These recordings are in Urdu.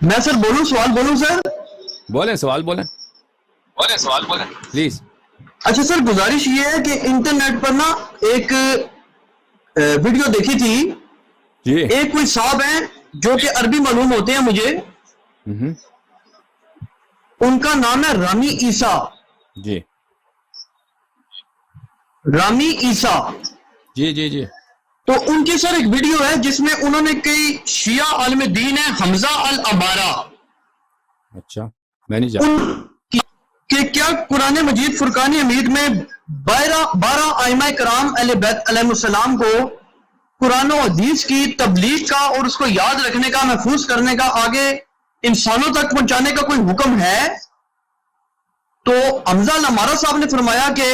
میں سر بولوں سوال بولوں سر؟ بولیں سوال بولیں پلیز. اچھا سر، گزارش یہ ہے کہ انٹرنیٹ پر نا ایک ویڈیو دیکھی تھی. جی ایک کوئی صاحب ہیں جو کہ عربی معلوم ہوتے ہیں مجھے. ان کا نام ہے رامی عیسیٰ. جی رامی عیسیٰ. جی جی جی تو ان کی سر ایک ویڈیو ہے جس میں انہوں نے کئی شیعہ عالم دین ہے حمزہ العمارہ، اچھا میں نہیں جانتا کہ کیا قرآن مجید فرقان حمید میں 12 ائمہ کرام اہل بیت علیہ السلام کو قرآن و حدیث کی تبلیغ کا اور اس کو یاد رکھنے کا، محفوظ کرنے کا، آگے انسانوں تک پہنچانے کا کوئی حکم ہے؟ تو حمزہ العمارہ صاحب نے فرمایا کہ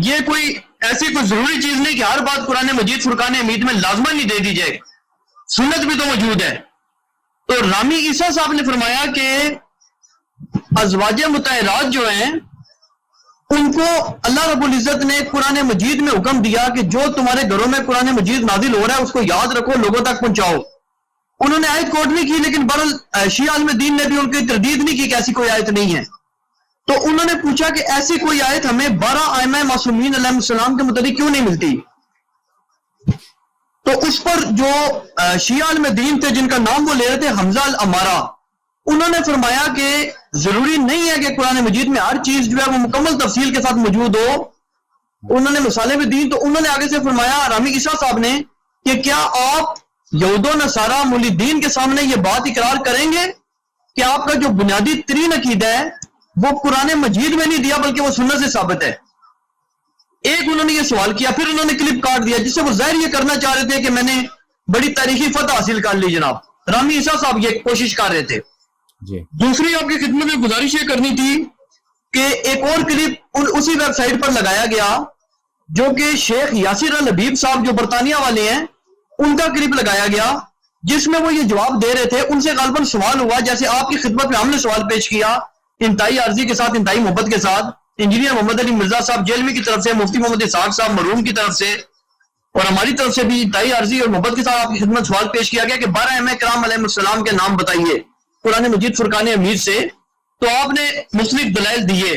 یہ کوئی ایسی کوئی ضروری چیز نہیں کہ ہر بات قرآن مجید فرقان حمید میں لازماً نہیں دے دی جائے، سنت بھی تو موجود ہے. تو رامی عیسیٰ صاحب نے فرمایا کہ ازواج مطہرات جو ہیں ان کو اللہ رب العزت نے قرآن مجید میں حکم دیا کہ جو تمہارے گھروں میں قرآن مجید نازل ہو رہا ہے اس کو یاد رکھو، لوگوں تک پہنچاؤ. انہوں نے آیت کوٹ نہیں کی، لیکن بہرحال شیعہ عالم دین نے بھی ان کی تردید نہیں کی کہ ایسی کوئی آیت نہیں ہے. تو انہوں نے پوچھا کہ ایسی کوئی آیت ہمیں 12 ائمہ معصومین علیہ السلام کے متعلق کیوں نہیں ملتی؟ تو اس پر جو شیعہ عالم دین تھے جن کا نام وہ لے رہے تھے حمزہ العمارہ، انہوں نے فرمایا کہ ضروری نہیں ہے کہ قرآن مجید میں ہر چیز جو ہے وہ مکمل تفصیل کے ساتھ موجود ہو. انہوں نے مثالیں بھی دی. تو انہوں نے آگے سے فرمایا رامی عیسیٰ صاحب نے کہ کیا آپ یہود و نصارہ مولدین کے سامنے یہ بات اقرار کریں گے کہ آپ کا جو بنیادی ترین عقیدہ ہے وہ قرآن مجید میں نہیں دیا بلکہ وہ سنت سے ثابت ہے؟ ایک انہوں نے یہ سوال کیا، پھر انہوں نے کلپ کاٹ دیا جس سے وہ ظاہر یہ کرنا چاہ رہے تھے کہ میں نے بڑی تاریخی فتح حاصل کر لی. جناب رامی عیسیٰ صاحب یہ کوشش کر رہے تھے. جی دوسری آپ کی خدمت میں گزارش یہ کرنی تھی کہ ایک اور کلپ اسی ویب سائٹ پر لگایا گیا جو کہ شیخ یاسر الحبیب صاحب جو برطانیہ والے ہیں ان کا کلپ لگایا گیا، جس میں وہ یہ جواب دے رہے تھے. ان سے غالباً سوال ہوا جیسے آپ کی خدمت میں ہم نے سوال پیش کیا، انتہائی عرضی کے ساتھ، انتہائی محبت کے ساتھ. انجینئر محمد علی مرزا صاحب جیلوی کی طرف سے، مفتی محمد اسحاق صاحب مرحوم کی طرف سے اور ہماری طرف سے بھی انتہائی عرضی اور محبت کے ساتھ آپ کی خدمت سوال پیش کیا گیا کہ 12 ائمہ کرام علیہ السلام کے نام بتائیے قرآن مجید فرقان حمید سے. تو آپ نے مختلف دلائل دیے.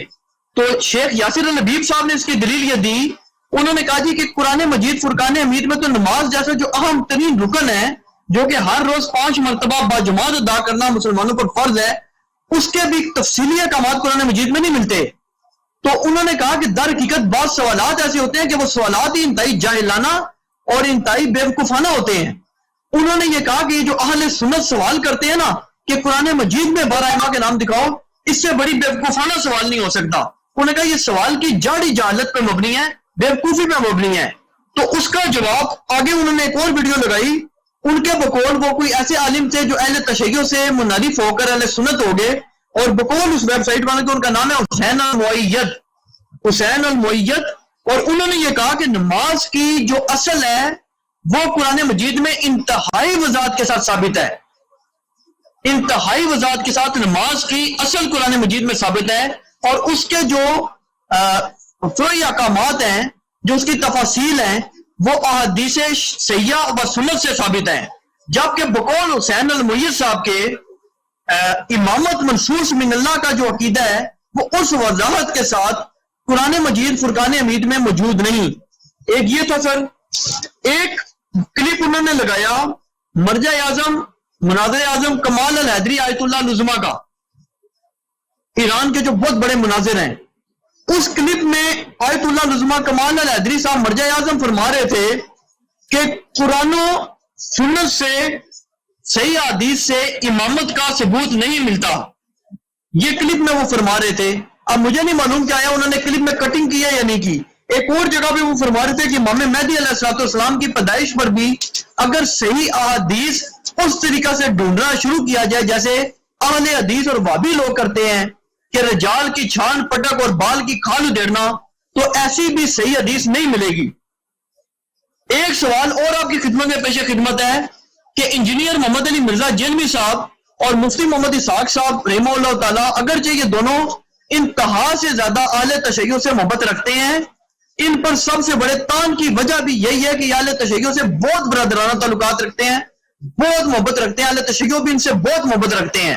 تو شیخ یاسر الحبیب صاحب نے اس کی دلیل یہ دی، انہوں نے کہا جی کہ قرآن مجید فرقان حمید میں تو نماز جیسا جو اہم ترین رکن ہے جو کہ ہر روز 5 مرتبہ باجماعت ادا کرنا مسلمانوں پر فرض ہے، اس کے بھی تفصیلی احکامات قرآن مجید میں نہیں ملتے. تو انہوں نے کہا کہ در حقیقت بعض سوالات ایسے ہوتے ہیں کہ وہ سوالات ہی انتہائی جاہلانہ اور انتہائی بیوقوفانہ ہوتے ہیں. انہوں نے یہ کہا کہ یہ جو اہل سنت سوال کرتے ہیں نا کہ قرآن مجید میں 12 ائمہ کے نام دکھاؤ، اس سے بڑی بیوقوفانہ سوال نہیں ہو سکتا. انہوں نے کہا یہ سوال کی جاڑی جہالت پہ مبنی ہے، بیوقوفی پہ مبنی ہے. تو اس کا جواب آگے انہوں نے ایک اور ویڈیو لگائی. ان کے بقول وہ کوئی ایسے عالم تھے جو اہل تشیع سے منحرف ہو کر اہل سنت ہو گئے، اور بقول اس ویب سائٹ والے کو ان کا نام ہے حسین المؤید. حسین المؤید. اور انہوں نے یہ کہا کہ نماز کی جو اصل ہے وہ قرآن مجید میں انتہائی وضاحت کے ساتھ ثابت ہے. انتہائی وضاحت کے ساتھ نماز کی اصل قرآن مجید میں ثابت ہے، اور اس کے جو فروعی احکامات ہیں، جو اس کی تفاصیل ہیں، وہ احادیث صحیحہ و سنت سے ثابت ہیں. جبکہ بقول حسین المؤید صاحب کے امامت منصوص من اللہ کا جو عقیدہ ہے وہ اس وضاحت کے ساتھ قرآن مجید فرقان حمید میں موجود نہیں. ایک یہ تھا سر. ایک کلپ انہوں نے لگایا مرجع اعظم مناظر اعظم کمال الحیدری آیت اللہ العظمیٰ کا، ایران کے جو بہت بڑے مناظر ہیں. اس کلپ میں آیت اللہ العظمیٰ کمال الحیدری صاحب مرجع اعظم فرما رہے تھے کہ قرآن و سنت سے، صحیح حدیث سے امامت کا ثبوت نہیں ملتا. یہ کلپ میں وہ فرما رہے تھے. اب مجھے نہیں معلوم کیا ہے انہوں نے کلپ میں کٹنگ کی ہے یا نہیں کی. ایک اور جگہ بھی وہ فرما رہے تھے کہ امام مہدی علیہ السلام کی پیدائش پر بھی اگر صحیح احادیث اس طریقہ سے ڈھونڈنا شروع کیا جائے جیسے اہل حدیث اور وہابی لوگ کرتے ہیں کہ رجال کی چھان پٹک اور بال کی کھال ادھیڑنا، تو ایسی بھی صحیح حدیث نہیں ملے گی. ایک سوال اور آپ کی خدمت میں پیش خدمت ہے کہ انجینئر محمد علی مرزا جیلوی صاحب اور مفتی محمد اسحاق صاحب رحمہ اللہ تعالیٰ، اگرچہ یہ دونوں انتہا سے زیادہ اہل تشیع سے محبت رکھتے ہیں، ان پر سب سے بڑے تان کی وجہ بھی یہی ہے کہ یہ اہل تشیع سے بہت برادرانہ تعلقات رکھتے ہیں، بہت محبت رکھتے ہیں، اہل تشیع بھی ان سے بہت محبت رکھتے ہیں،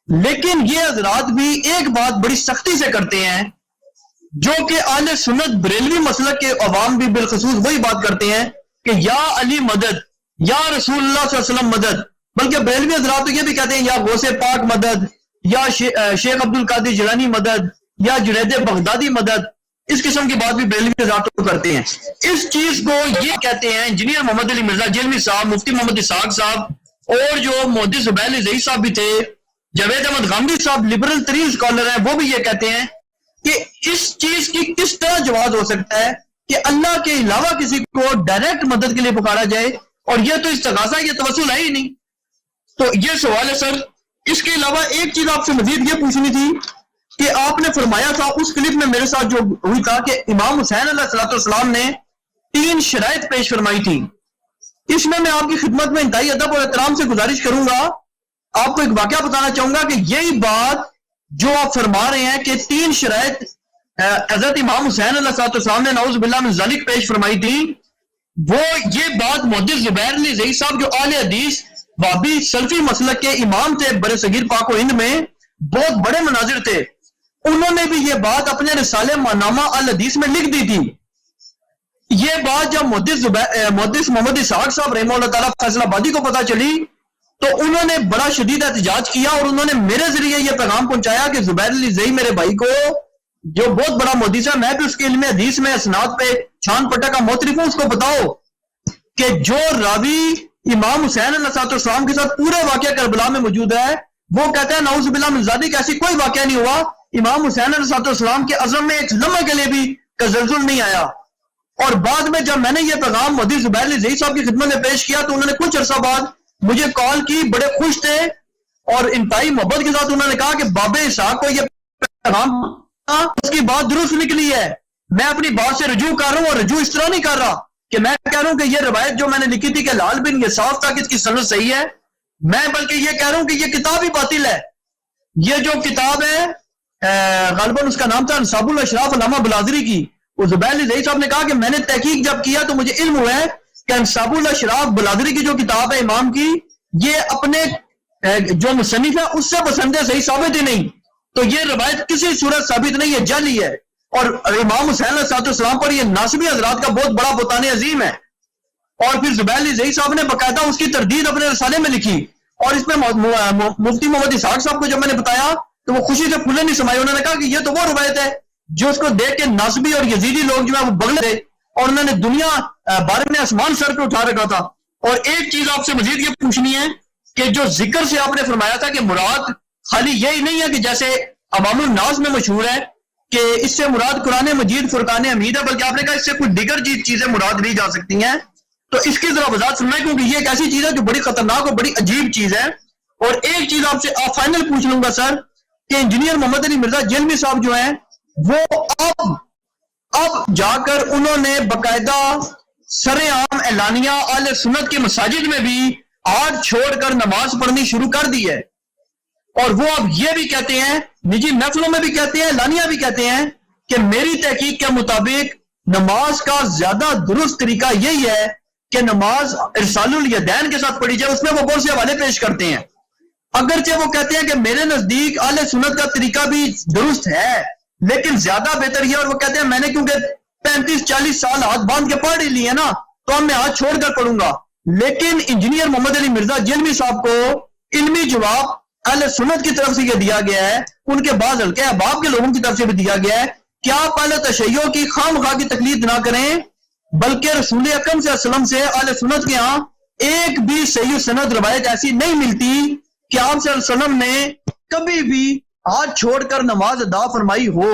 لیکن یہ حضرات بھی ایک بات بڑی سختی سے کرتے ہیں جو کہ اہل سنت بریلوی مسلک کے عوام بھی بالخصوص وہی بات کرتے ہیں کہ یا علی مدد، یا رسول اللہ صلی اللہ علیہ وسلم مدد، بلکہ بریلوی حضرات تو یہ بھی کہتے ہیں یا غوث پاک مدد، یا شیخ عبد القادر جیلانی مدد، یا جنید بغدادی مدد۔ اس قسم کی بات بھی بریلوی حضرات کرتے ہیں۔ اس چیز کو یہ کہتے ہیں انجینئر محمد علی مرزا جیلمی صاحب، مفتی محمد اسحاق صاحب، اور جو محدث زبیر زئی صاحب بھی تھے، جاوید احمد غامدی صاحب لبرل ترین اسکالر ہیں، وہ بھی یہ کہتے ہیں کہ اس چیز کی کس طرح جواز ہو سکتا ہے کہ اللہ کے علاوہ کسی کو ڈائریکٹ مدد کے لیے پکارا جائے، اور یہ تو استغاثہ، یہ توسل ہے ہی نہیں۔ تو یہ سوال ہے سر۔ اس کے علاوہ ایک چیز آپ سے مزید یہ پوچھنی تھی کہ آپ نے فرمایا تھا اس کلپ میں میرے ساتھ جو ہوئی تھا کہ امام حسین علیہ السلام نے 3 شرائط پیش فرمائی تھی۔ اس میں آپ کی خدمت میں انتہائی ادب اور احترام سے گزارش کروں گا، آپ کو ایک واقعہ بتانا چاہوں گا کہ یہی بات جو آپ فرما رہے ہیں کہ 3 شرائط حضرت امام حسین علیہ السلام نے نعوذ باللہ من ذالک پیش فرمائی تھی، وہ یہ بات محدث زبیر علی زئی صاحب جو اہل حدیث وہابی سلفی مسلک کے امام تھے برِ صغیر پاک و ہند میں، بہت بڑے مناظر تھے، انہوں نے بھی یہ بات اپنے رسالے مانامہ الحدیث میں لکھ دی تھی۔ یہ بات جب محدث محمد اسحاق صاحب رحمہ اللہ تعالیٰ فیصل آبادی کو پتا چلی تو انہوں نے بڑا شدید احتجاج کیا، اور انہوں نے میرے ذریعے یہ پیغام پہنچایا کہ زبیر علی زئی میرے بھائی کو، جو بہت بڑا محدث ہے، میں بھی اس کے علم حدیث میں اسناد پہ چھان پٹا کا موترف ہوں، اس کو بتاؤ کہ جو راوی امام حسین علیہ السلام کے ساتھ پورے واقعہ کربلا میں موجود ہے، وہ کہتا ہے نعوذ باللہ من ذالک ایسی کوئی واقعہ نہیں ہوا، امام حسین علیہ السلام کے عزم میں ایک لمحے کے لیے بھی تزلزل نہیں آیا۔ اور بعد میں جب میں نے یہ پیغام محدث زبیر علی زئی صاحب کی خدمت میں پیش کیا تو انہوں نے کچھ عرصہ بعد مجھے کال کی، بڑے خوش تھے اور انتہائی محبت کے ساتھ انہوں نے کہا کہ باب اسحاق کو یہ پیغام اس کی بات درست نکلی ہے، میں اپنی بات سے رجوع کر رہا ہوں، اور رجوع اس طرح نہیں کر رہا کہ میں کہہ رہا ہوں کہ یہ روایت جو میں نے لکھی تھی کہ لال بن یساف تک اس کی سند صحیح ہے، میں بلکہ یہ کہہ رہا ہوں کہ یہ کتاب ہی باطل ہے۔ یہ جو کتاب ہے غالباً اس کا نام تھا انصاب الاشراف علامہ بلازری کی، وہ زبیر علی زئی صاحب نے کہا کہ میں نے تحقیق جب کیا تو مجھے علم ہوا ہے کہ انصاب الاشراف بلازری کی جو کتاب ہے امام کی، یہ اپنے جو مصنف ہے اس سے بسند صحیح ثابت ہی نہیں، تو یہ روایت کسی صورت ثابت نہیں ہے، جعلی ہے، اور امام حسین علیہ السلام پر یہ ناصبی حضرات کا بہت بڑا بہتان عظیم ہے۔ اور پھر زبیر علی زئی صاحب نے باقاعدہ اس کی تردید اپنے رسالے میں لکھی، اور اس میں مفتی محمد اسحاق صاحب کو جب میں نے بتایا تو وہ خوشی سے پھولے نہیں سمائے، انہوں نے کہا کہ یہ تو وہ روایت ہے جو اس کو دیکھ کے ناصبی اور یزیدی لوگ جو ہے وہ بغل تھے، اور انہوں نے دنیا بارے میں آسمان سر پہ اٹھا رکھا تھا۔ اور ایک چیز آپ سے مزید یہ پوچھنی ہے کہ جو ذکر سے آپ نے فرمایا تھا کہ مراد خالی یہی نہیں ہے کہ جیسے عوام الناس میں مشہور ہے کہ اس سے مراد قرآن مجید فرقان حمید ہے، بلکہ آپ نے کہا اس سے کوئی دیگر چیزیں مراد لی جا سکتی ہیں، تو اس کی ذرا وضاحت سننا، کیونکہ یہ ایک ایسی چیز ہے جو بڑی خطرناک اور بڑی عجیب چیز ہے۔ اور ایک چیز آپ سے فائنل پوچھ لوں گا سر کہ انجینئر محمد علی مرزا جیلمی صاحب جو ہیں وہ اب جا کر انہوں نے باقاعدہ سر عام اعلانیہ اہل سنت کی مساجد میں بھی آج چھوڑ کر نماز پڑھنی شروع کر دی ہے، اور وہ اب یہ بھی کہتے ہیں، نجی محفلوں میں بھی کہتے ہیں، اعلانیہ بھی کہتے ہیں کہ میری تحقیق کے مطابق نماز کا زیادہ درست طریقہ یہی ہے کہ نماز ارسال الیدین کے ساتھ پڑھی جائے۔ اس میں وہ بہت سے حوالے پیش کرتے ہیں، اگرچہ وہ کہتے ہیں کہ میرے نزدیک اہل سنت کا طریقہ بھی درست ہے لیکن زیادہ بہتر یہ، اور وہ کہتے ہیں میں نے کیونکہ 35-40 سال ہاتھ باندھ کے پڑھ ہی لیے نا تو اب میں ہاتھ چھوڑ کر پڑھوں گا۔ لیکن انجینئر محمد علی مرزا جیلمی صاحب کو علمی جواب اہل سنت کی طرف سے یہ دیا گیا ہے، ان کے بعض حلقہ احباب کے لوگوں کی طرف سے بھی دیا گیا ہے کہ آپ اہل تشیع کی خام خواہ کی تقلید نہ کریں، بلکہ رسول اکرم صلی اللہ علیہ وسلم سے اہل سنت کے ہاں ایک بھی صحیح سند روایت ایسی نہیں ملتی کہ آپ صلی اللہ علیہ وسلم نے کبھی بھی ہاتھ چھوڑ کر نماز ادا فرمائی ہو۔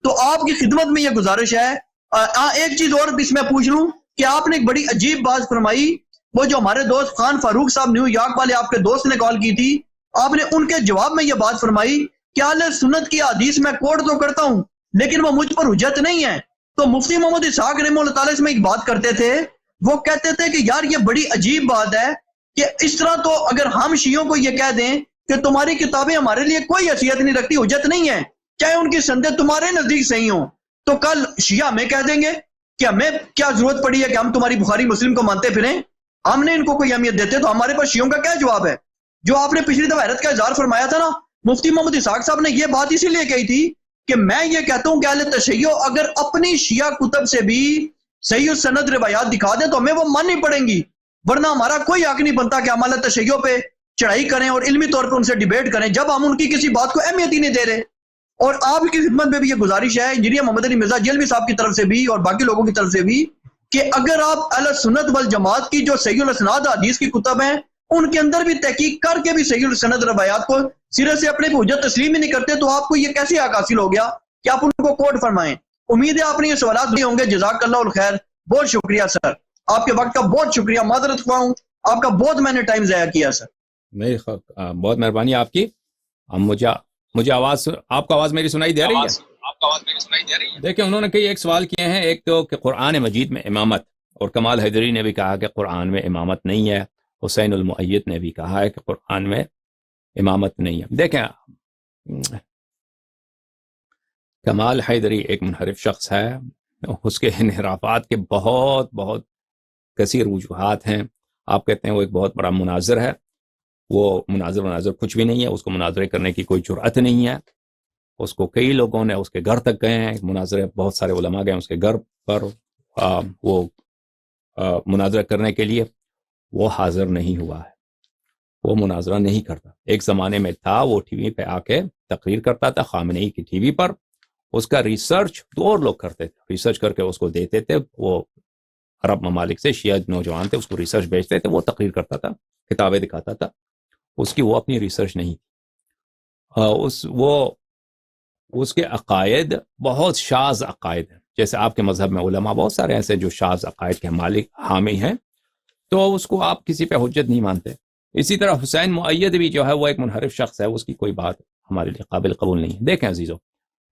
تو آپ کی خدمت میں یہ گزارش ہے۔ ایک چیز اور بھی اس میں پوچھ لوں کہ آپ نے ایک بڑی عجیب بات فرمائی، وہ جو ہمارے دوست خان فاروق صاحب نیو یارک والے آپ کے دوست نے کال کی تھی، آپ نے ان کے جواب میں یہ بات فرمائی کہ اہل سنت کی حدیث میں کوٹ تو کرتا ہوں لیکن وہ مجھ پر حجت نہیں ہے۔ تو مفتی محمد اسحاق رحمہ اللہ تعالیٰ اس میں ایک بات کرتے تھے، وہ کہتے تھے کہ یار یہ بڑی عجیب بات ہے کہ اس طرح تو اگر ہم شیعوں کو یہ کہہ دیں کہ تمہاری کتابیں ہمارے لیے کوئی حیثیت نہیں رکھتی، حجت نہیں ہے، چاہے ان کی سندیں تمہارے نزدیک صحیح ہوں، تو کل شیعہ ہمیں کہہ دیں گے کہ ہمیں کیا ضرورت پڑی ہے کہ ہم تمہاری بخاری مسلم کو مانتے پھریں؟ ہم نے ان کو کوئی اہمیت دیتے تو ہمارے پاس شیعوں کا کیا جواب ہے؟ جو آپ نے پچھلی دفعہ حیرت کا اظہار فرمایا تھا نا، مفتی محمد اسحاق صاحب نے یہ بات اسی لیے کہی تھی کہ میں یہ کہتا ہوں کہ اہل تشیع اگر اپنی شیعہ کتب سے بھی صحیح سند روایات دکھا دیں تو ہمیں وہ ماننی پڑیں گی، ورنہ ہمارا کوئی حق نہیں بنتا کہ ہم اہل تشیع پہ چڑھائی کریں اور علمی طور پہ ان سے ڈیبیٹ کریں جب ہم ان کی کسی بات کو اہمیت ہی نہیں دے رہے۔ اور آپ کی خدمت میں بھی یہ گزارش ہے انجینئر محمد علی مرزا جیلوی صاحب کی طرف سے بھی اور باقی لوگوں کی طرف سے بھی کہ اگر آپ اہل سنت والجماعت کی جو صحیح الاسناد حدیث کی کتب ہیں ان کے اندر بھی تحقیق کر کے بھی صحیح السند روایات کو سرے سے اپنے کو حجت تسلیم ہی نہیں کرتے تو آپ کو یہ کیسے حق حاصل ہو گیا کہ آپ ان کو کوٹ فرمائیں؟ امید ہے آپ نے یہ سوالات بھی ہوں گے۔ جزاک اللہ الخیر، بہت شکریہ سر، آپ کے وقت کا بہت شکریہ، معذرت خواہ ہوں آپ کا بہت میں نے ٹائم ضائع کیا سر۔ نہیں بہت مہربانی آپ کی۔ مجھے آواز آپ کو آواز میری سنائی دے رہی ہے؟ دیکھیں انہوں نے کئی ایک سوال کیے ہیں، ایک تو کہ قرآن مجید میں امامت، اور کمال حیدری نے بھی کہا کہ قرآن میں امامت نہیں ہے، حسین المؤید نے بھی کہا ہے کہ قرآن میں امامت نہیں ہے۔ دیکھیں کمال حیدری ایک منحرف شخص ہے، اس کے انحرافات کے بہت بہت کثیر وجوہات ہیں۔ آپ کہتے ہیں وہ ایک بہت بڑا مناظر ہے، وہ مناظر کچھ بھی نہیں ہے، اس کو مناظرے کرنے کی کوئی جرأت نہیں ہے۔ اس کو کئی لوگوں نے اس کے گھر تک گئے ہیں مناظرے، بہت سارے علماء گئے اس کے گھر پر وہ مناظرہ کرنے کے لیے، وہ حاضر نہیں ہوا ہے، وہ مناظرہ نہیں کرتا۔ ایک زمانے میں تھا وہ ٹی وی پہ آ کے تقریر کرتا تھا، خامنئی کی ٹی وی پر، اس کا ریسرچ دو اور لوگ کرتے تھے، ریسرچ کر کے اس کو دیتے تھے، وہ عرب ممالک سے شیعہ نوجوان تھے، اس کو ریسرچ بھیجتے تھے، وہ تقریر کرتا تھا، کتابیں دکھاتا تھا، اس کی وہ اپنی ریسرچ نہیں تھی۔ اس کے عقائد بہت شاذ عقائد ہیں، جیسے آپ کے مذہب میں علماء بہت سارے ایسے جو شاذ عقائد کے مالک حامی ہیں، تو اس کو آپ کسی پہ حجت نہیں مانتے۔ اسی طرح حسین مؤید بھی جو ہے وہ ایک منحرف شخص ہے، اس کی کوئی بات ہمارے لیے قابل قبول نہیں ہے۔ دیکھیں عزیزو،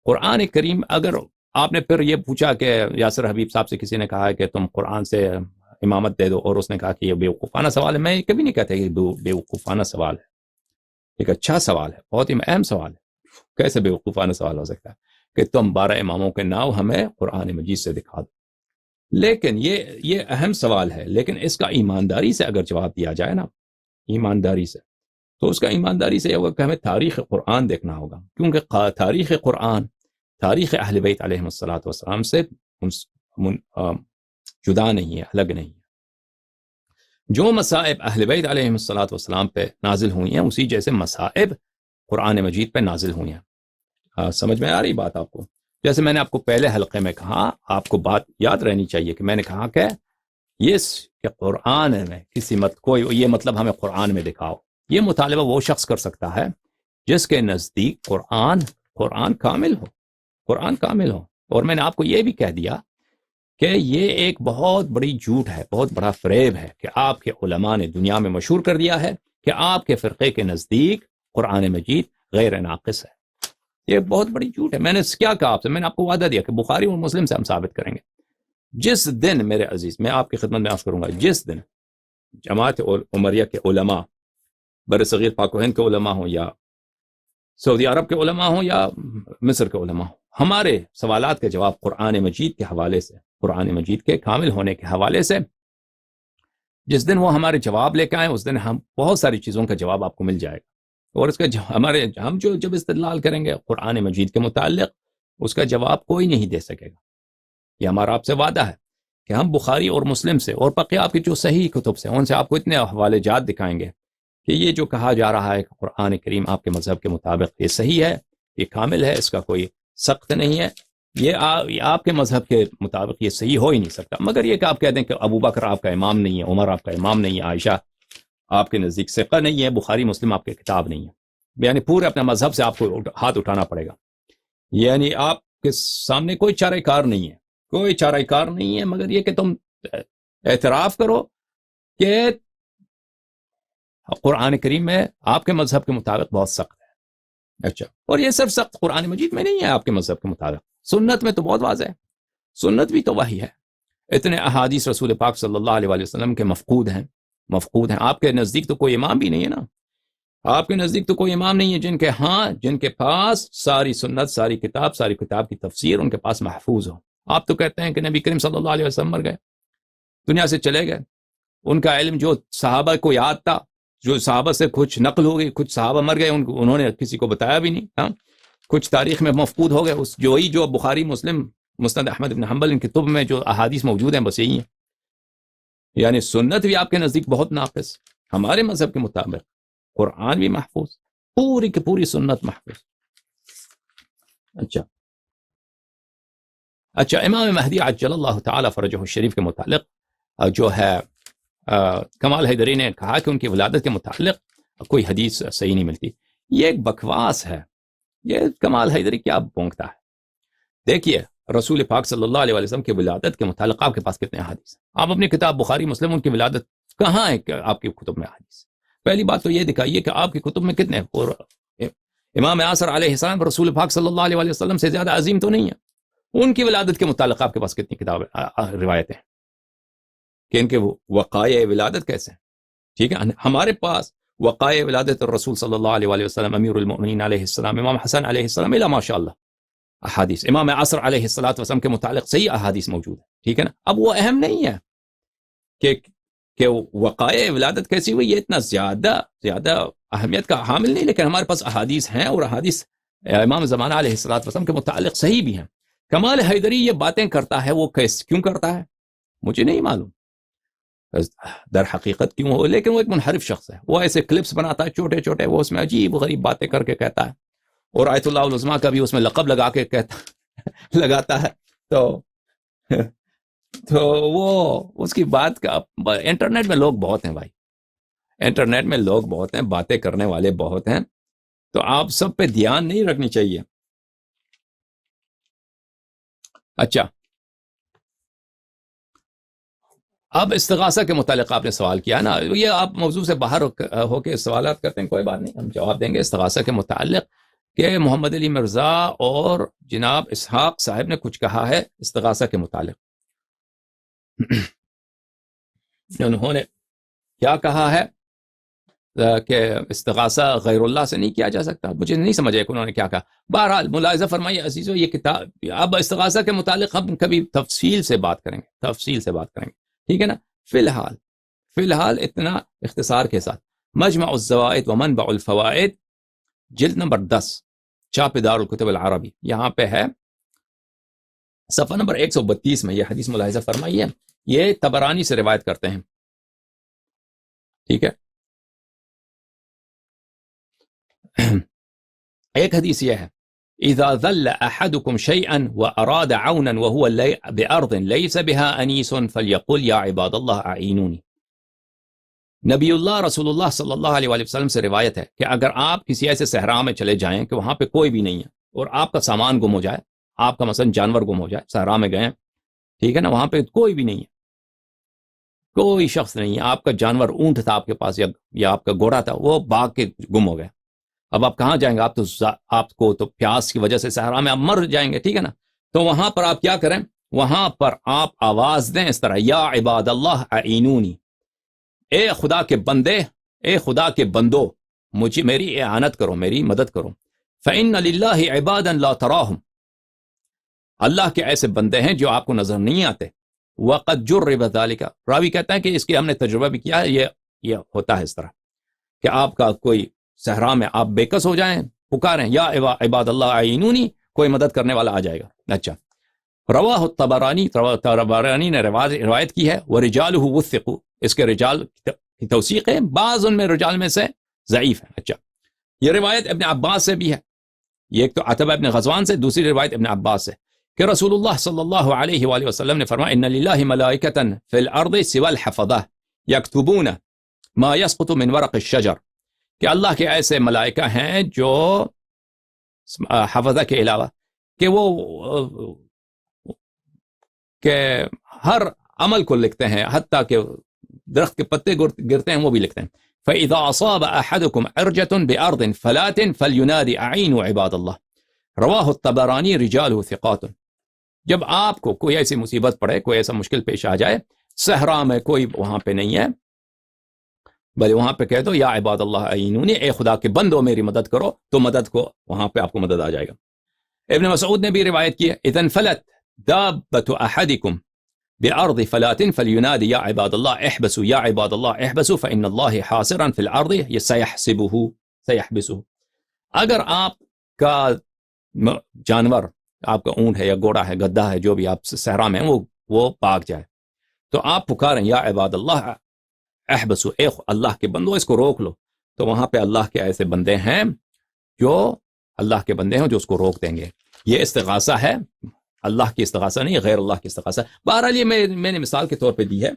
قرآن کریم، اگر آپ نے پھر یہ پوچھا کہ یاسر حبیب صاحب سے کسی نے کہا ہے کہ تم قرآن سے امامت دے دو، اور اس نے کہا کہ یہ بیوقوفانہ سوال ہے، میں کبھی نہیں کہتا کہ یہ بیوقوفانہ سوال ہے، ایک اچھا سوال ہے، بہت ہی اہم سوال ہے۔ کیسے بیوقوفانہ سوال ہو سکتا ہے کہ تم 12 اماموں کے نام ہمیں قرآن مجید سے دکھا دو؟ لیکن یہ اہم سوال ہے، لیکن اس کا ایمانداری سے اگر جواب دیا جائے نا، ایمانداری سے، تو اس کا ایمانداری سے یہ ہوگا کہ ہمیں تاریخ قرآن دیکھنا ہوگا، کیونکہ تاریخ قرآن تاریخ اہل بیت علیہم الصلوۃ والسلام سے جدا نہیں ہے، الگ نہیں ہے۔ جو مصائب اہل بیت علیہم الصلوۃ والسلام پہ نازل ہوئی ہیں، اسی جیسے مصائب قرآن مجید پہ نازل ہوئی ہیں۔ سمجھ میں آ رہی بات آپ کو؟ جیسے میں نے آپ کو پہلے حلقے میں کہا، آپ کو بات یاد رہنی چاہیے کہ میں نے کہا کہ کہ قرآن میں کسی کوئی یہ مطلب ہمیں قرآن میں دکھاؤ، یہ مطالبہ وہ شخص کر سکتا ہے جس کے نزدیک قرآن کامل ہو، قرآن کامل ہو۔ اور میں نے آپ کو یہ بھی کہہ دیا کہ یہ ایک بہت بڑی جھوٹ ہے، بہت بڑا فریب ہے کہ آپ کے علماء نے دنیا میں مشہور کر دیا ہے کہ آپ کے فرقے کے نزدیک قرآن مجید غیر ناقص ہے۔ یہ بہت بڑی جھوٹ ہے۔ میں نے کیا کہا آپ سے؟ میں نے آپ کو وعدہ دیا کہ بخاری اور مسلم سے ہم ثابت کریں گے۔ جس دن میرے عزیز، میں آپ کی خدمت میں عرض کروں گا، جس دن جماعت عمریہ کے علماء، بر صغیر پاک و ہند کے علماء ہوں یا سعودی عرب کے علماء ہوں یا مصر کے علماء ہوں، ہمارے سوالات کے جواب قرآن مجید کے حوالے سے، قرآن مجید کے کامل ہونے کے حوالے سے، جس دن وہ ہمارے جواب لے کے آئیں، اس دن ہم بہت ساری چیزوں کا جواب آپ کو مل جائے گا، اور اس کا ہم جب استدلال کریں گے قرآن مجید کے متعلق، اس کا جواب کوئی نہیں دے سکے گا۔ یہ ہمارا آپ سے وعدہ ہے کہ ہم بخاری اور مسلم سے اور بقیہ آپ کی جو صحیح کتب سے، ان سے آپ کو اتنے حوالے جات دکھائیں گے کہ یہ جو کہا جا رہا ہے کہ قرآن کریم آپ کے مذہب کے مطابق یہ صحیح ہے، یہ کامل ہے، اس کا کوئی سخت نہیں ہے، یہ آپ کے مذہب کے مطابق یہ صحیح ہو ہی نہیں سکتا۔ مگر یہ کہ آپ کہہ دیں کہ ابو بکر آپ کا امام نہیں ہے، عمر آپ کا امام نہیں ہے، عائشہ آپ کے نزدیک ثقہ نہیں ہے، بخاری مسلم آپ کے کتاب نہیں ہے، یعنی پورے اپنے مذہب سے آپ کو ہاتھ اٹھانا پڑے گا، یعنی آپ کے سامنے کوئی چارہ کار نہیں ہے، کوئی چارہ کار نہیں ہے مگر یہ کہ تم اعتراف کرو کہ قرآن کریم میں آپ کے مذہب کے مطابق بہت سخت ہے۔ اچھا، اور یہ صرف سخت قرآن مجید میں نہیں ہے آپ کے مذہب کے مطابق، سنت میں تو بہت واضح ہے، سنت بھی تو وہی ہے۔ اتنے احادیث رسول پاک صلی اللہ علیہ وسلم کے مفقود ہیں۔ آپ کے نزدیک تو کوئی امام بھی نہیں ہے نا، آپ کے نزدیک تو کوئی امام نہیں ہے جن کے پاس ساری سنت، ساری کتاب کی تفسیر ان کے پاس محفوظ ہو۔ آپ تو کہتے ہیں کہ نبی کریم صلی اللہ علیہ وسلم مر گئے، دنیا سے چلے گئے، ان کا علم جو صحابہ کو یاد تھا، جو صحابہ سے کچھ نقل ہو گئی، کچھ صحابہ مر گئے انہوں نے کسی کو بتایا بھی نہیں، ہاں کچھ تاریخ میں مفقود ہو گئے، اس جو بخاری مسلم مسند احمد بن حنبل ان کتب میں جو احادیث موجود ہیں بس یہی ہیں. یعنی سنت بھی آپ کے نزدیک بہت ناقص، ہمارے مذہب کے مطابق قرآن بھی محفوظ، پوری کی پوری سنت محفوظ. اچھا امام مہدی عجل اللہ تعالی فرجہ الشریف کے متعلق جو ہے کمال حیدری نے کہا کہ ان کی ولادت کے متعلق کوئی حدیث صحیح نہیں ملتی. یہ ایک بکواس ہے، یہ کمال حیدری کیا بونکتا ہے. دیکھیے رسول پاک صلی اللہ علیہ وسلم کی ولادت کے متعلق آپ کے پاس کتنے احادیث ہیں؟ آپ اپنی کتاب بخاری مسلم ان کی ولادت کہاں ہے کہ آپ کی کتب میں احادیث؟ پہلی بات تو یہ دکھائیے کہ آپ کی کتب میں کتنے امام عاصر علیہ السلام رسول پاک صلی اللہ علیہ وسلم سے زیادہ عظیم تو نہیں ہے. ان کی ولادت کے متعلق آپ کے پاس کتنی کتابیں روایتیں ہیں کہ ان کے وقائع ولادت کیسے ہیں؟ ٹھیک ہے، ہمارے پاس وقائع ولادت الرسول صلی اللہ علیہ وسلم، امیر المؤمنین علیہ السلام، امام حسن علیہ السلام، الا ماشاء اللہ احادیث. امام عصر علیہ السلام کے متعلق صحیح احادیث موجود ہے. ٹھیک ہے نا. اب وہ اہم نہیں ہے کہ وقائع ولادت کیسی ہوئی، یہ اتنا زیادہ اہمیت کا حامل نہیں، لیکن ہمارے پاس احادیث ہیں اور احادیث امام زمانہ علیہ السلام کے متعلق صحیح بھی ہیں. کمال حیدری یہ باتیں کرتا ہے، وہ کیوں کرتا ہے مجھے نہیں معلوم در حقیقت کیوں ہو، لیکن وہ ایک منحرف شخص ہے. وہ ایسے کلپس بناتا ہے چھوٹے چھوٹے، وہ اس میں عجیب غریب باتیں کر کے کہتا ہے، اور آیت اللہ العظمیٰ کا بھی اس میں لقب لگا کے لگاتا ہے. تو وہ اس کی بات کا انٹرنیٹ میں لوگ بہت ہیں بھائی، انٹرنیٹ میں لوگ بہت ہیں، باتیں کرنے والے بہت ہیں، تو آپ سب پہ دھیان نہیں رکھنی چاہیے. اچھا اب استغاثہ کے متعلق آپ نے سوال کیا نا، یہ آپ موضوع سے باہر ہو کے سوالات کرتے ہیں، کوئی بات نہیں، ہم جواب دیں گے. استغاثہ کے متعلق کہ محمد علی مرزا اور جناب اسحاق صاحب نے کچھ کہا ہے استغاثہ کے متعلق. انہوں نے کیا کہا ہے کہ استغاثہ غیر اللہ سے نہیں کیا جا سکتا. مجھے نہیں سمجھا کہ انہوں نے کیا کہا. بہرحال ملاحظہ فرمائیے عزیزو، یہ کتاب اب استغاثہ کے متعلق ہم کبھی تفصیل سے بات کریں گے، ٹھیک ہے نا. فی الحال اتنا اختصار کے ساتھ مجمع الزوائد و منبع الفوائد جلد نمبر 10 چاپ دار الکتب العربی، یہاں پہ ہے صفحہ نمبر 132 میں یہ حدیث ملاحظہ فرمائیے. یہ طبرانی سے روایت کرتے ہیں، ٹھیک ہے. ایک حدیث یہ ہے، اذا ذل احدكم شيئا واراد عونا وهو بارض ليس بها انيس فليقل يا عباد الله اعينوني. نبی اللہ رسول اللہ صلی اللہ علیہ وآلہ وسلم سے روایت ہے کہ اگر آپ کسی ایسے صحرا میں چلے جائیں کہ وہاں پہ کوئی بھی نہیں ہے اور آپ کا سامان گم ہو جائے، آپ کا مثلا جانور گم ہو جائے، صحرا میں گئے، ٹھیک ہے نا، وہاں پہ کوئی بھی نہیں ہے، کوئی شخص نہیں ہے، آپ کا جانور اونٹ تھا آپ کے پاس یا آپ کا گھوڑا تھا، وہ بھاگ کے گم ہو گیا. اب آپ کہاں جائیں گے؟ آپ کو تو پیاس کی وجہ سے صحرا میں آپ مر جائیں گے، ٹھیک ہے نا. تو وہاں پر آپ کیا کریں؟ وہاں پر آپ آواز دیں اس طرح، یا عباد اللہ اعینونی، اے خدا کے بندے، اے خدا کے بندو، میری اعانت کرو، میری مدد کرو. فإن للہ عبادا لا تراہم، اللہ کے ایسے بندے ہیں جو آپ کو نظر نہیں آتے. وقد جرب ذلک، راوی کہتا ہے کہ اس کی ہم نے تجربہ بھی کیا ہے، یہ ہوتا ہے اس طرح کہ آپ کا کوئی صحرا میں آپ بےکس ہو جائیں، پکاریں یا عباد اللہ اعینونی، کوئی مدد کرنے والا آ جائے گا. اچھا، رواہ الطبرانی نے روایت کی ہے، ورجالہ وثقوا، اس کے رجال کی توثیق ہے، بعض ان میں رجال میں سے ضعیف ہے. اچھا، یہ روایت ابن عباس سے بھی ہے، یہ ایک تو عتبہ ابن غزوان سے، دوسری روایت ابن عباس سے کہ رسول اللہ صلی اللہ علیہ وآلہ وسلم نے فرمایا، ان للہ ملائکۃ فی الارض سوى الحفظہ یکتبون ما یسقط من ورق الشجر، کہ اللہ کے ایسے ملائکہ ہیں جو حفظہ کے علاوہ کہ ہر عمل کو لکھتے ہیں، حتیٰ کہ درخت کے پتے گرتے ہیں وہ بھی لکھتے ہیں. فَإِذَا أَصَابَ أَحَدُكُمْ عِرْجَةٌ بِأَرْضٍ فَلَاتٍ فَلْيُنَادِ أَعِينُوا عِبَادَ اللَّهِ. رواہ الطبرانی رجالہ ثقات. جب آپ کو کوئی ایسی مصیبت پڑے، کوئی ایسا مشکل پیش آ جائے، صحرا میں کوئی وہاں پہ نہیں ہے، بلے وہاں پہ کہہ دو یا عباد اللہ اعینونی، اے خدا کے بندو میری مدد کرو، تو مدد کو وہاں پہ آپ کو مدد آ جائے گا. ابن مسعود نے بھی روایت کی ہے، اذا انفلت دابۃ احدکم بأرض فلاة فلينادي يا عباد الله احبسوا يا عباد الله احبسوا فإن الله حاصرا في الأرض سيحسبه سيحبسه. اگر آپ کا جانور، آپ کا اونٹ ہے یا گھوڑا ہے، گدھا ہے، جو بھی آپ صحرا میں وہ بھاگ جائے، تو آپ پکاریں یا عباد اللہ احبسوا، اے اللہ کے بندو اس کو روک لو، تو وہاں پہ اللہ کے ایسے بندے ہیں جو اللہ کے بندے ہیں جو اس کو روک دیں گے. یہ استغاثہ ہے، اللہ کی استغاثہ نہیں، غیر اللہ کی استغاثہ. بہرحال یہ میں نے مثال کے طور پہ دی ہے.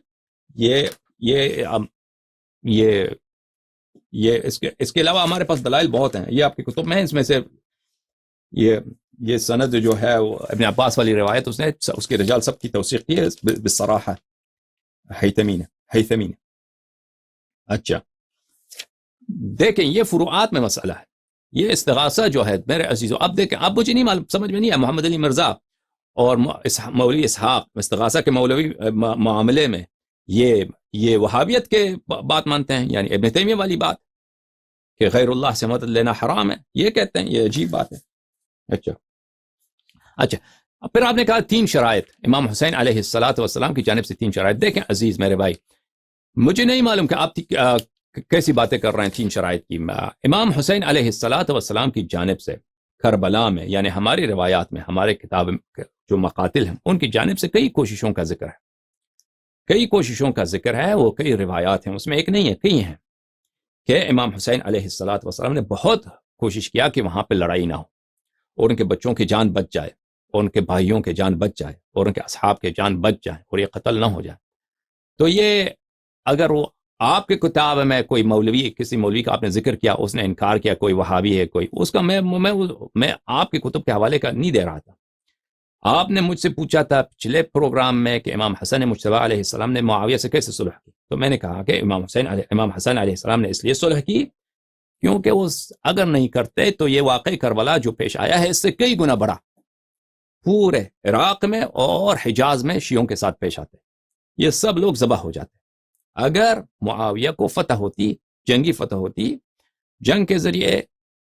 یہ اس کے علاوہ ہمارے پاس دلائل بہت ہیں، یہ آپ کی کتب میں ہیں. اس میں سے یہ سند جو ہے وہ ابن عباس والی روایت، اس نے اس کے رجال سب کی توثیق کی ہے بالصراحہ، حیثمی نے. اچھا دیکھیں یہ فروعات میں مسئلہ ہے. یہ استغاثہ جو ہے میرے عزیزو، اب دیکھیں، اب مجھے نہیں معلوم، سمجھ میں نہیں ہے، محمد علی مرزا اور مولوی اسحاق استغاثہ کے مولوی معاملے میں یہ وہابیت کے بات مانتے ہیں، یعنی ابن تیمیہ والی بات کہ غیر اللہ سے مدد لینا حرام ہے، یہ کہتے ہیں. یہ عجیب بات ہے. اچھا پھر آپ نے کہا 3 شرائط امام حسین علیہ السلام کی جانب سے 3 شرائط. دیکھیں عزیز میرے بھائی، مجھے نہیں معلوم کہ آپ کیسی باتیں کر رہے ہیں 3 شرائط کی. امام حسین علیہ السلام کی جانب سے کربلا میں، یعنی ہماری روایات میں، ہمارے کتاب جو مقاتل ہیں ان کی جانب سے کئی کوششوں کا ذکر ہے، کئی کوششوں کا ذکر ہے. وہ کئی روایات ہیں، اس میں ایک نہیں ہے، کئی ہیں کہ امام حسین علیہ السلام نے بہت کوشش کیا کہ وہاں پہ لڑائی نہ ہو اور ان کے بچوں کی جان بچ جائے اور ان کے بھائیوں کے جان بچ جائے اور ان کے اصحاب کے جان بچ جائے اور یہ قتل نہ ہو جائے. تو یہ اگر وہ آپ کے کتاب میں کوئی مولوی، کسی مولوی کا آپ نے ذکر کیا، اس نے انکار کیا کوئی وہابی ہے کوئی، اس کا میں آپ کے کتب کے حوالے کا نہیں دے رہا تھا. آپ نے مجھ سے پوچھا تھا پچھلے پروگرام میں کہ امام حسن مجتبی علیہ السلام نے معاویہ سے کیسے صلح کی، تو میں نے کہا کہ امام حسن علیہ السلام نے اس لیے صلح کی کیونکہ وہ اگر نہیں کرتے تو یہ واقعی کربلا جو پیش آیا ہے اس سے کئی گنا بڑا پورے عراق میں اور حجاز میں شیعوں کے ساتھ پیش آتے، یہ سب لوگ ذبح ہو جاتے. اگر معاویہ کو فتح ہوتی، جنگی فتح ہوتی، جنگ کے ذریعے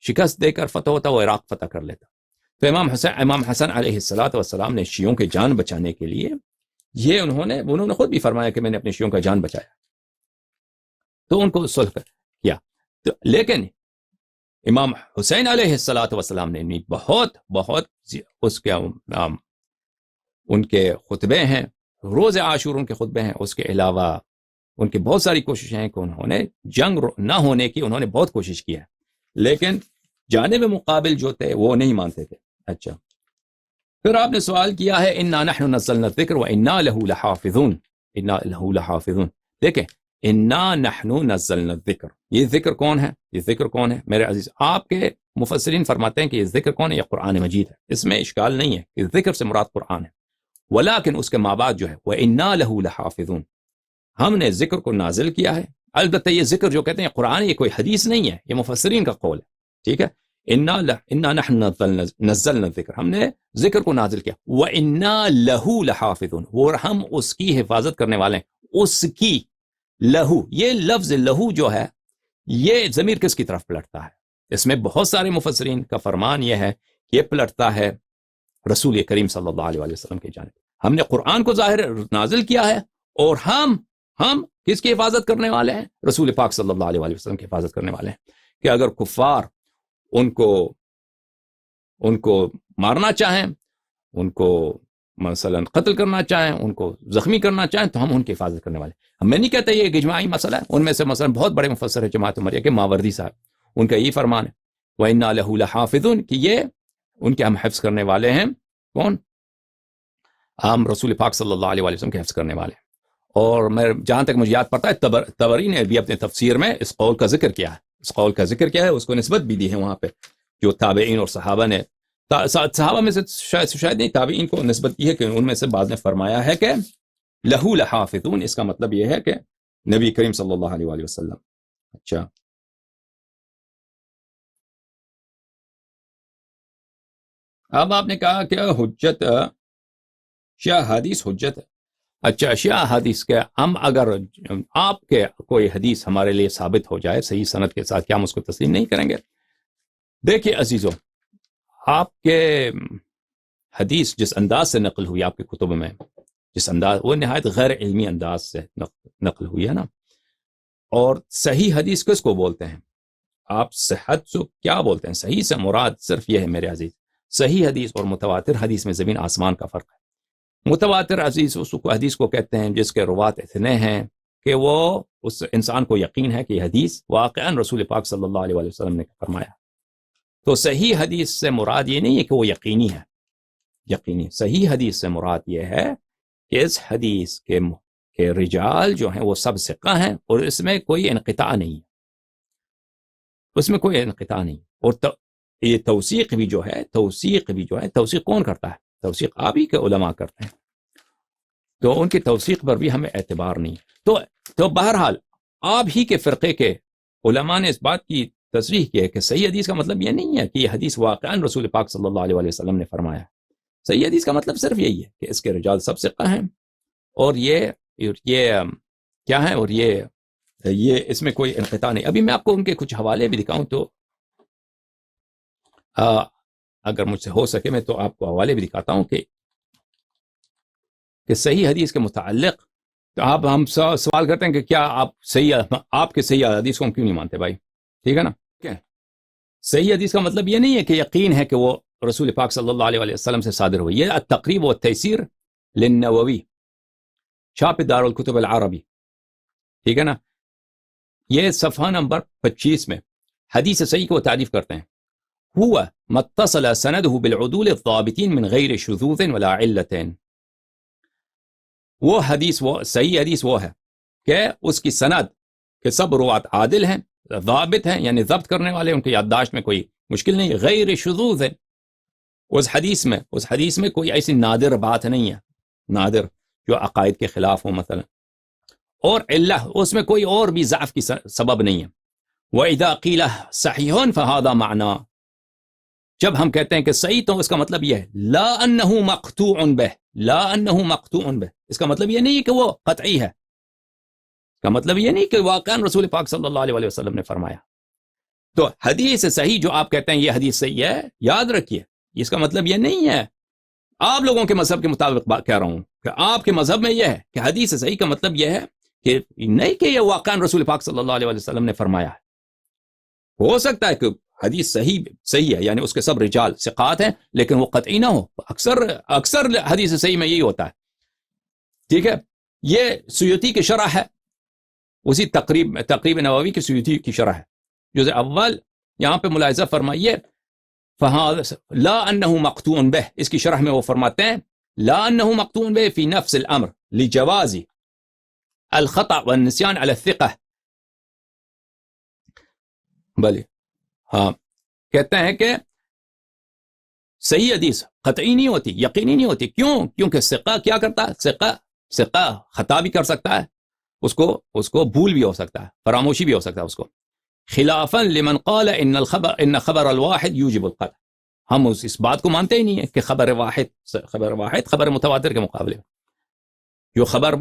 شکست دے کر فتح ہوتا، وہ عراق فتح کر لیتا. تو امام حسن علیہ السلام نے شیعوں کے جان بچانے کے لیے یہ انہوں نے خود بھی فرمایا کہ میں نے اپنے شیعوں کا جان بچایا، تو ان کو صلح کیا. لیکن امام حسین علیہ السلام نے بہت اس کے ان کے خطبے ہیں، روز عاشور ان کے خطبے ہیں، اس کے علاوہ ان کی بہت ساری کوششیں ہیں کہ انہوں نے جنگ نہ ہونے کی انہوں نے بہت کوشش کی ہے، لیکن جانب مقابل جو تھے وہ نہیں مانتے تھے. اچھا پھر آپ نے سوال کیا ہے انا نحن نزلنا الذکر وانا له لحافظون، انا له لحافظون. دیکھیں انا نحن نزلنا الذکر، یہ ذکر کون ہے؟ یہ ذکر کون ہے میرے عزیز؟ آپ کے مفسرین فرماتے ہیں کہ یہ ذکر کون ہے؟ یہ قرآن مجید ہے، اس میں اشکال نہیں ہے کہ ذکر سے مراد قرآن ہے، ولیکن اس کے مابعد جو ہے وانا له لحافظون، ہم نے ذکر کو نازل کیا ہے. البتہ یہ ذکر جو کہتے ہیں قرآن، یہ کوئی حدیث نہیں ہے، یہ مفسرین کا قول ہے. ٹھیک ہے، انا نحن نزلنا الذکر، ہم نے ذکر کو نازل کیا، وانا له لحافظون، اور ہم اس کی حفاظت کرنے والے ہیں. اس کی لہو، یہ لفظ لہو جو ہے یہ ضمیر کس کی طرف پلٹتا ہے؟ اس میں بہت سارے مفسرین کا فرمان یہ ہے کہ یہ پلٹتا ہے رسول کریم صلی اللہ علیہ وسلم کی جانب. ہم نے قرآن کو ظاہر نازل کیا ہے اور ہم کس کی حفاظت کرنے والے ہیں؟ رسول پاک صلی اللہ علیہ وسلم کی حفاظت کرنے والے ہیں. کہ اگر کفار ان کو مارنا چاہیں، ان کو مثلا قتل کرنا چاہیں، ان کو زخمی کرنا چاہیں، تو ہم ان کی حفاظت کرنے والے ہیں. میں نہیں کہتا یہ ایک اجماعی مسئلہ ہے، ان میں سے مثلا بہت بڑے مفسر ہے جماعت عمریہ کے ماوردی صاحب، ان کا یہی فرمان ہے وَإِنَّا لَهُ لَحَافِظُونَ، کہ یہ ان کے ہم حفظ کرنے والے ہیں. کون؟ ہم رسول پاک صلی اللہ علیہ وسلم کے حفظ کرنے والے ہیں. اور میں جہاں تک مجھے یاد پڑتا ہے طبری نے بھی اپنے تفسیر میں اس قول کا ذکر کیا ہے، اس قول کا ذکر کیا ہے، اس کو نسبت بھی دی ہے وہاں پہ، جو تابعین اور صحابہ نے، صحابہ میں سے شاید نہیں، تابعین کو نسبت دی ہے کہ ان میں سے بعض نے فرمایا ہے کہ لہو لحافظون، اس کا مطلب یہ ہے کہ نبی کریم صلی اللہ علیہ وسلم. اچھا اب آپ نے کہا کہ حجت شیعہ حدیث حجت ہے. اچھا شیعہ حدیث کے ہم اگر آپ کے کوئی حدیث ہمارے لیے ثابت ہو جائے صحیح سند کے ساتھ، کیا ہم اس کو تسلیم نہیں کریں گے؟ دیکھیے عزیزو، آپ کے حدیث جس انداز سے نقل ہوئی آپ کے کتب میں، جس انداز وہ نہایت غیر علمی انداز سے نقل ہوئی ہے نا. اور صحیح حدیث کس کو بولتے ہیں؟ آپ صحت سے کیا بولتے ہیں؟ صحیح سے مراد صرف یہ ہے میرے عزیز، صحیح حدیث اور متواتر حدیث میں زمین آسمان کا فرق ہے. متواتر حدیث کو کہتے ہیں جس کے روات اتنے ہیں کہ وہ اس انسان کو یقین ہے کہ یہ حدیث واقعاً رسول پاک صلی اللہ علیہ وسلم نے فرمایا. تو صحیح حدیث سے مراد یہ نہیں ہے کہ وہ یقینی ہے. صحیح حدیث سے مراد یہ ہے کہ اس حدیث کے رجال جو ہیں وہ سب ثقہ ہیں اور اس میں کوئی انقطاع نہیں. اور یہ توثیق بھی جو ہے توثیق کون کرتا ہے؟ توثیق آپ ہی کے علماء کرتے ہیں. تو ان کی توثیق پر بھی ہمیں اعتبار نہیں. تو بہرحال آپ ہی کے فرقے کے علماء نے اس بات کی تصریح کی ہے کہ صحیح حدیث کا مطلب یہ نہیں ہے کہ یہ حدیث واقعاً رسول پاک صلی اللہ علیہ وسلم نے فرمایا. صحیح حدیث کا مطلب صرف یہی ہے کہ اس کے رجال سب ثقہ ہیں اور یہ کیا ہے، اور یہ اس میں کوئی انقطاع نہیں. ابھی میں آپ کو ان کے کچھ حوالے بھی دکھاؤں تو اگر مجھ سے ہو سکے میں تو آپ کو حوالے بھی دکھاتا ہوں کہ صحیح حدیث کے متعلق. تو ہم سوال کرتے ہیں کہ کیا آپ کے صحیح حدیث کو ہم کیوں نہیں مانتے بھائی؟ ٹھیک ہے نا. صحیح حدیث کا مطلب یہ نہیں ہے کہ یقین ہے کہ وہ رسول پاک صلی اللہ علیہ وسلم سے صادر ہوئی. یہ التقریب و التیسیر للنووی، چھاپ دار الکتب العربی، ٹھیک ہے نا. یہ صفحہ نمبر 25 میں حدیث صحیح کو تعریف کرتے ہیں. ہوا متصل سندہ بالعدول الضابطین من غیر شذوذ ولا علتین. وہ صحیح حدیث وہ ہے کہ اس کی سند کہ سب روات عادل ہیں، ضابط ہیں، یعنی ضبط کرنے والے، ان کی یادداشت میں کوئی مشکل نہیں، غیر شذوذ ہے. اس حدیث میں کوئی ایسی نادر بات نہیں ہے، نادر جو عقائد کے خلاف ہو مثلا. اور اس میں کوئی اور بھی ضعف کی سبب نہیں ہے. وَإِذَا قِيلَ صَحِيحٌ فَهَذَا مَعْنَا. جب ہم کہتے ہیں کہ صحیح تو اس کا مطلب یہ ہے لا انہ مقطوع بہ، اس کا مطلب یہ نہیں کہ وہ قطعی ہے، اس کا مطلب یہ نہیں کہ واقعاً رسول پاک صلی اللہ علیہ وسلم نے فرمایا. تو حدیث صحیح جو آپ کہتے ہیں یہ حدیث صحیح ہے، یاد رکھیے اس کا مطلب یہ نہیں ہے. آپ لوگوں کے مذہب کے مطابق کہہ رہا ہوں کہ آپ کے مذہب میں یہ ہے کہ حدیث صحیح کا مطلب یہ ہے کہ نہیں کہ یہ واقعاً رسول پاک صلی اللہ علیہ وسلم نے فرمایا ہے. ہو سکتا ہے کہ حدیث صحیح ہے، یعنی اس کے سب رجال ثقات ہیں، لیکن وہ قطعی نہ ہو. اکثر حدیث صحیح میں یہی ہوتا ہے. ٹھیک ہے. یہ سیوطی کی شرح ہے، اسی تقریب نووی کی سیوطی کی شرح ہے. جزء اول یہاں پہ ملاحظہ فرمائیے، لا انہ مقطوع بہ، اس کی شرح میں وہ فرماتے ہیں لا انہ مقطوع بہ فی نفس الامر لجواز الخطأ والنسیان علی الثقہ. بلے ہاں، کہتے ہیں کہ صحیح حدیث قطعی نہیں ہوتی، یقینی نہیں ہوتی. کیونکہ ثقہ کیا کرتا ہے؟ ثقہ خطا بھی کر سکتا ہے، اس کو بھول بھی ہو سکتا ہے، فراموشی بھی ہو سکتا ہے اس کو. خلافا لمن قال ان خبر الواحد یوجب القطع. ہم اس بات کو مانتے ہی نہیں ہے کہ خبر واحد خبر متواتر کے مقابلے جو خبر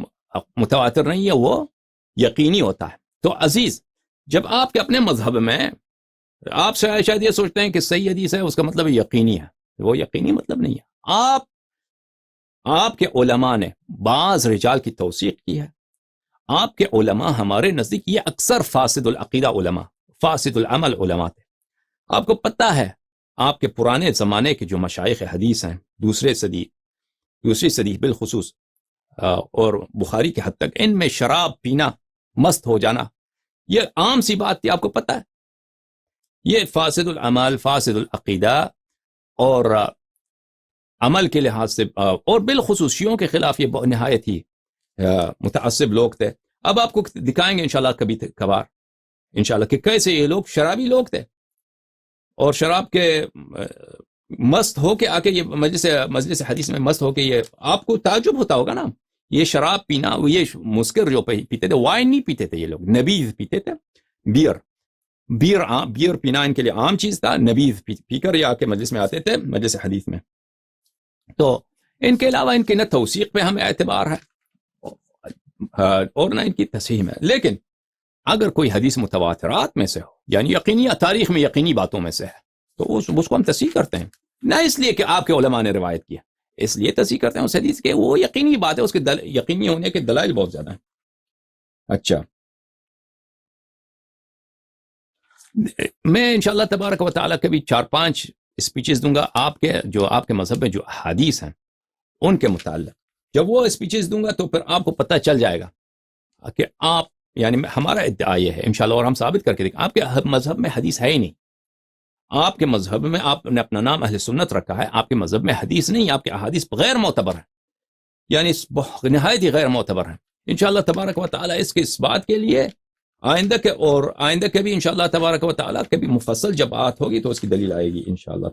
متواتر نہیں ہے وہ یقینی ہوتا ہے. تو عزیز، جب آپ کے اپنے مذہب میں آپ شاید یہ سوچتے ہیں کہ صحیح حدیث ہے اس کا مطلب یقینی ہے، وہ یقینی مطلب نہیں ہے. آپ کے علماء نے بعض رجال کی توثیق کی ہے. آپ کے علماء ہمارے نزدیک یہ اکثر فاسد العقیدہ علماء، فاسد العمل علماء تھے. آپ کو پتہ ہے آپ کے پرانے زمانے کے جو مشائخ حدیث ہیں، دوسری صدی بالخصوص اور بخاری کے حد تک، ان میں شراب پینا، مست ہو جانا یہ عام سی بات تھی. آپ کو پتہ ہے یہ فاسد العمل، فاسد العقیدہ اور عمل کے لحاظ سے، اور بالخصوص شیعوں کے خلاف یہ نہایت ہی متعصب لوگ تھے. اب آپ کو دکھائیں گے انشاءاللہ کبھی کبھار انشاءاللہ کہ کیسے یہ لوگ شرابی لوگ تھے، اور شراب کے مست ہو کے آ کے یہ مجلس حدیث میں مست ہو کے، یہ آپ کو تعجب ہوتا ہوگا نا، یہ شراب پینا، یہ مسکر جو پیتے تھے، وائن نہیں پیتے تھے یہ لوگ، نبیذ پیتے تھے. بیئر پینا ان کے لیے عام چیز تھا. نبیذ پی کر یہ آ کے مجلس میں آتے تھے، مجلس حدیث میں. تو ان کے علاوہ ان کے نہ توثیق پہ ہمیں اعتبار ہے اور نہ ان کی تصحیح میں. لیکن اگر کوئی حدیث متواترات میں سے ہو، یعنی یقینی تاریخ میں یقینی باتوں میں سے ہے، تو اس کو ہم تصحیح کرتے ہیں. نہ اس لیے کہ آپ کے علماء نے روایت کیا، اس لیے تصحیح کرتے ہیں اس حدیث کے، وہ یقینی بات ہے، اس کے یقینی ہونے کے دلائل بہت زیادہ ہیں. اچھا، میں انشاءاللہ تبارک و تعالیٰ کبھی 4-5 اسپیچز دوں گا آپ کے مذہب میں جو حدیث ہیں ان کے متعلق. جب وہ اسپیچز دوں گا تو پھر آپ کو پتہ چل جائے گا کہ آپ، یعنی ہمارا ادعا یہ ہے انشاءاللہ، اور ہم ثابت کر کے دیکھیں، آپ کے مذہب میں حدیث ہے ہی نہیں. آپ کے مذہب میں آپ نے اپنا نام اہل سنت رکھا ہے، آپ کے مذہب میں حدیث نہیں، آپ کے احادیث غیر معتبر ہیں، یعنی نہایت ہی غیر معتبر ہیں. انشاءاللہ تبارک و تعالیٰ اس بات کے لیے آئندہ کے بھی انشاءاللہ تبارک و تعالیٰ کبھی مفصل جب بات ہوگی تو اس کی دلیل آئے گی انشاءاللہ.